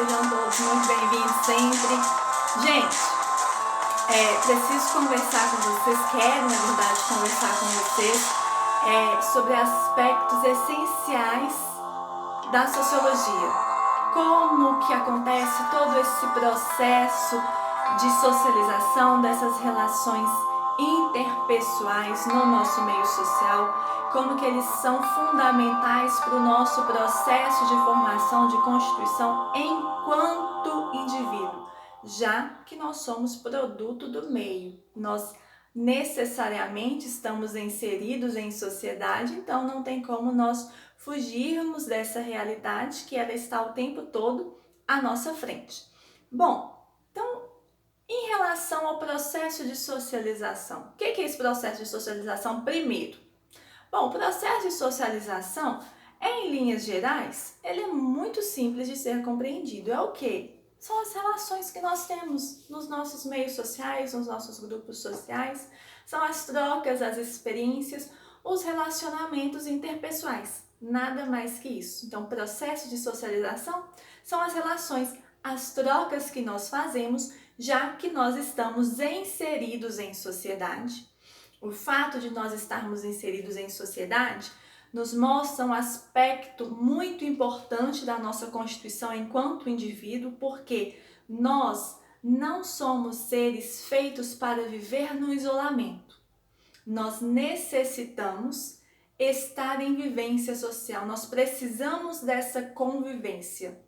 sejam todos muito bem-vindos sempre. Gente, preciso conversar com vocês, quero na verdade conversar com vocês sobre aspectos essenciais da sociologia. Como que acontece todo esse processo de socialização dessas relações interpessoais no nosso meio social, como que eles são fundamentais para o nosso processo de formação, de constituição enquanto indivíduo, já que nós somos produto do meio, nós necessariamente estamos inseridos em sociedade, então não tem como nós fugirmos dessa realidade que ela está o tempo todo à nossa frente. Bom, então, em relação ao processo de socialização, o que é esse processo de socialização primeiro? Bom, o processo de socialização, em linhas gerais, ele é muito simples de ser compreendido. É o quê? São as relações que nós temos nos nossos meios sociais, nos nossos grupos sociais, são as trocas, as experiências, os relacionamentos interpessoais. Nada mais que isso. Então, o processo de socialização são as relações, as trocas que nós fazemos, já que nós estamos inseridos em sociedade. O fato de nós estarmos inseridos em sociedade nos mostra um aspecto muito importante da nossa constituição enquanto indivíduo, porque nós não somos seres feitos para viver no isolamento. Nós necessitamos estar em vivência social, nós precisamos dessa convivência.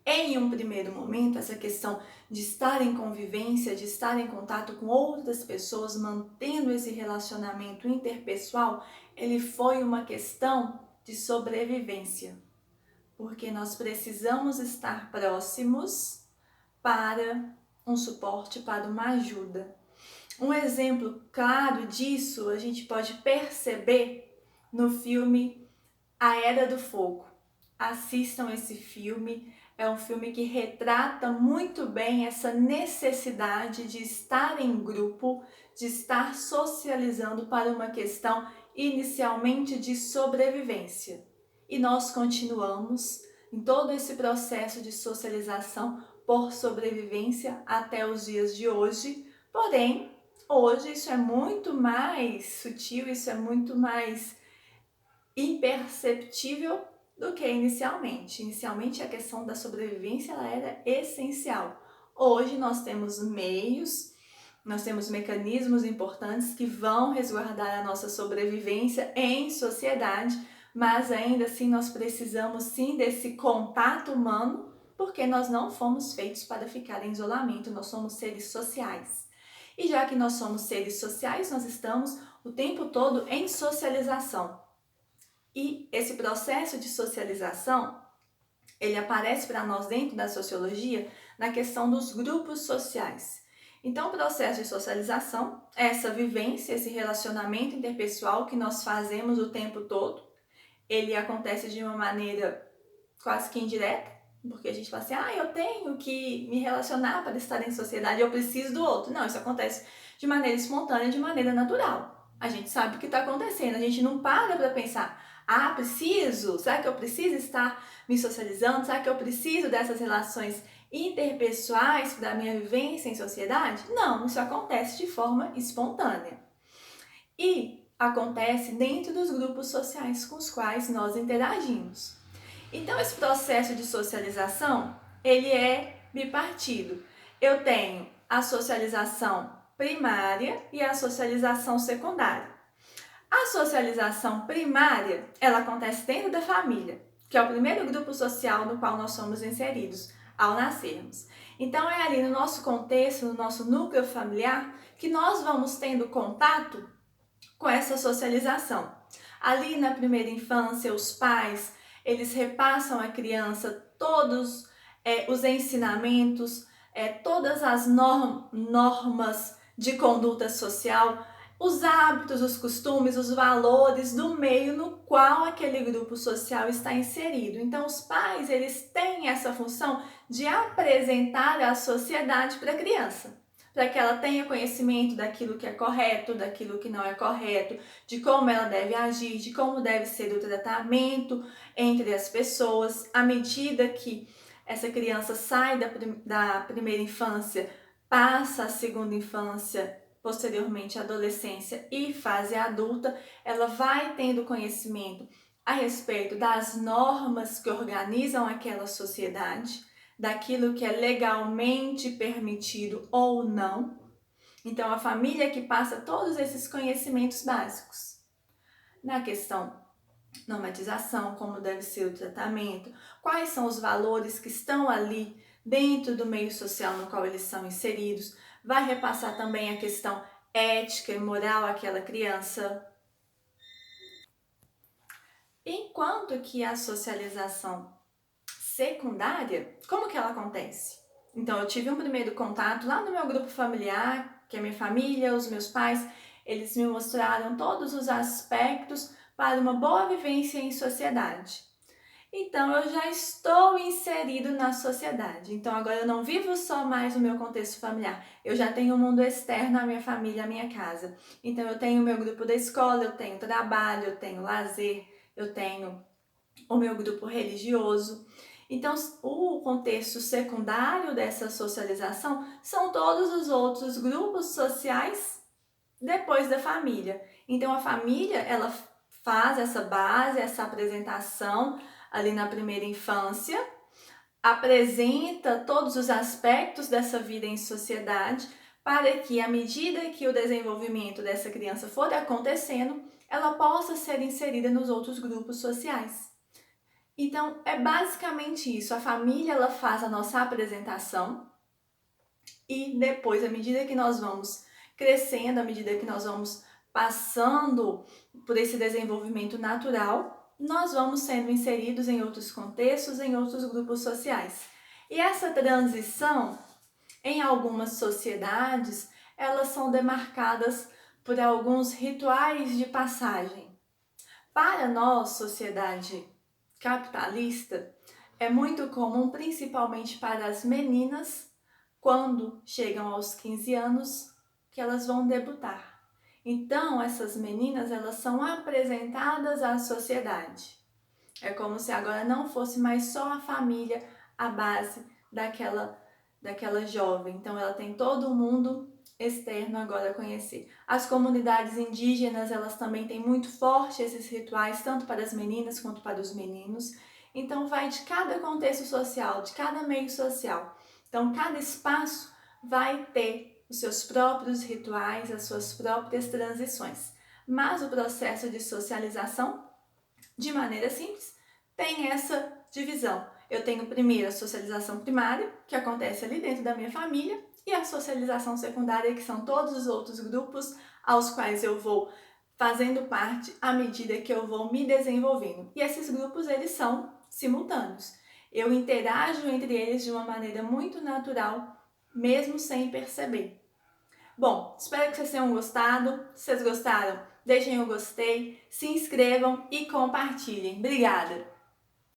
Em um primeiro momento, essa questão de estar em convivência, de estar em contato com outras pessoas, mantendo esse relacionamento interpessoal, ele foi uma questão de sobrevivência, porque nós precisamos estar próximos para um suporte, para uma ajuda. Um exemplo claro disso a gente pode perceber no filme A Era do Fogo. Assistam esse filme. É um filme que retrata muito bem essa necessidade de estar em grupo, de estar socializando para uma questão inicialmente de sobrevivência. E nós continuamos em todo esse processo de socialização por sobrevivência até os dias de hoje. Porém, hoje isso é muito mais sutil, isso é muito mais imperceptível do que inicialmente. Inicialmente a questão da sobrevivência ela era essencial. Hoje nós temos meios, nós temos mecanismos importantes que vão resguardar a nossa sobrevivência em sociedade, mas ainda assim nós precisamos sim desse contato humano, porque nós não fomos feitos para ficar em isolamento, nós somos seres sociais. E já que nós somos seres sociais, nós estamos o tempo todo em socialização. E esse processo de socialização, ele aparece para nós dentro da sociologia na questão dos grupos sociais. Então, o processo de socialização é essa vivência, esse relacionamento interpessoal que nós fazemos o tempo todo. Ele acontece de uma maneira quase que indireta, porque a gente fala assim, eu tenho que me relacionar para estar em sociedade, eu preciso do outro. Não, isso acontece de maneira espontânea, de maneira natural. A gente sabe o que está acontecendo, a gente não para pensar, preciso? Será que eu preciso estar me socializando? Será que eu preciso dessas relações interpessoais para a minha vivência em sociedade? Não, isso acontece de forma espontânea. E acontece dentro dos grupos sociais com os quais nós interagimos. Então, esse processo de socialização, ele é bipartido. Eu tenho a socialização primária e a socialização secundária. A socialização primária, ela acontece dentro da família, que é o primeiro grupo social no qual nós somos inseridos ao nascermos. Então, é ali no nosso contexto, no nosso núcleo familiar, que nós vamos tendo contato com essa socialização. Ali na primeira infância, os pais, eles repassam à criança todos os ensinamentos, todas as normas de conduta social, os hábitos, os costumes, os valores do meio no qual aquele grupo social está inserido. Então, os pais, eles têm essa função de apresentar a sociedade para a criança, para que ela tenha conhecimento daquilo que é correto, daquilo que não é correto, de como ela deve agir, de como deve ser o tratamento entre as pessoas, à medida que essa criança sai da primeira infância, passa a segunda infância, posteriormente a adolescência e fase adulta, ela vai tendo conhecimento a respeito das normas que organizam aquela sociedade, daquilo que é legalmente permitido ou não. Então, a família que passa todos esses conhecimentos básicos. Na questão normatização, como deve ser o tratamento, quais são os valores que estão ali dentro do meio social no qual eles são inseridos, vai repassar também a questão ética e moral àquela criança. Enquanto que a socialização secundária, como que ela acontece? Então, eu tive um primeiro contato lá no meu grupo familiar, que é minha família, os meus pais, eles me mostraram todos os aspectos para uma boa vivência em sociedade. Então, eu já estou inserido na sociedade. Então, agora eu não vivo só mais no meu contexto familiar. Eu já tenho o mundo externo à minha família, à minha casa. Então, eu tenho o meu grupo da escola, eu tenho trabalho, eu tenho lazer, eu tenho o meu grupo religioso. Então, o contexto secundário dessa socialização são todos os outros grupos sociais depois da família. Então, a família, ela faz essa base, essa apresentação ali na primeira infância, apresenta todos os aspectos dessa vida em sociedade, para que, à medida que o desenvolvimento dessa criança for acontecendo, ela possa ser inserida nos outros grupos sociais. Então, é basicamente isso. A família, ela faz a nossa apresentação e depois, à medida que nós vamos crescendo, à medida que nós vamos passando por esse desenvolvimento natural, nós vamos sendo inseridos em outros contextos, em outros grupos sociais. E essa transição, em algumas sociedades, elas são demarcadas por alguns rituais de passagem. Para nós, sociedade capitalista, é muito comum, principalmente para as meninas, quando chegam aos 15 anos, que elas vão debutar. Então, essas meninas, elas são apresentadas à sociedade. É como se agora não fosse mais só a família a base daquela jovem. Então, ela tem todo o mundo externo agora a conhecer. As comunidades indígenas, elas também têm muito forte esses rituais, tanto para as meninas quanto para os meninos. Então, vai de cada contexto social, de cada meio social. Então, cada espaço vai ter os seus próprios rituais, as suas próprias transições. Mas o processo de socialização, de maneira simples, tem essa divisão. Eu tenho primeiro a socialização primária, que acontece ali dentro da minha família, e a socialização secundária, que são todos os outros grupos aos quais eu vou fazendo parte à medida que eu vou me desenvolvendo. E esses grupos, eles são simultâneos. Eu interajo entre eles de uma maneira muito natural, mesmo sem perceber. Bom, espero que vocês tenham gostado. Se vocês gostaram, deixem o gostei, se inscrevam e compartilhem. Obrigada!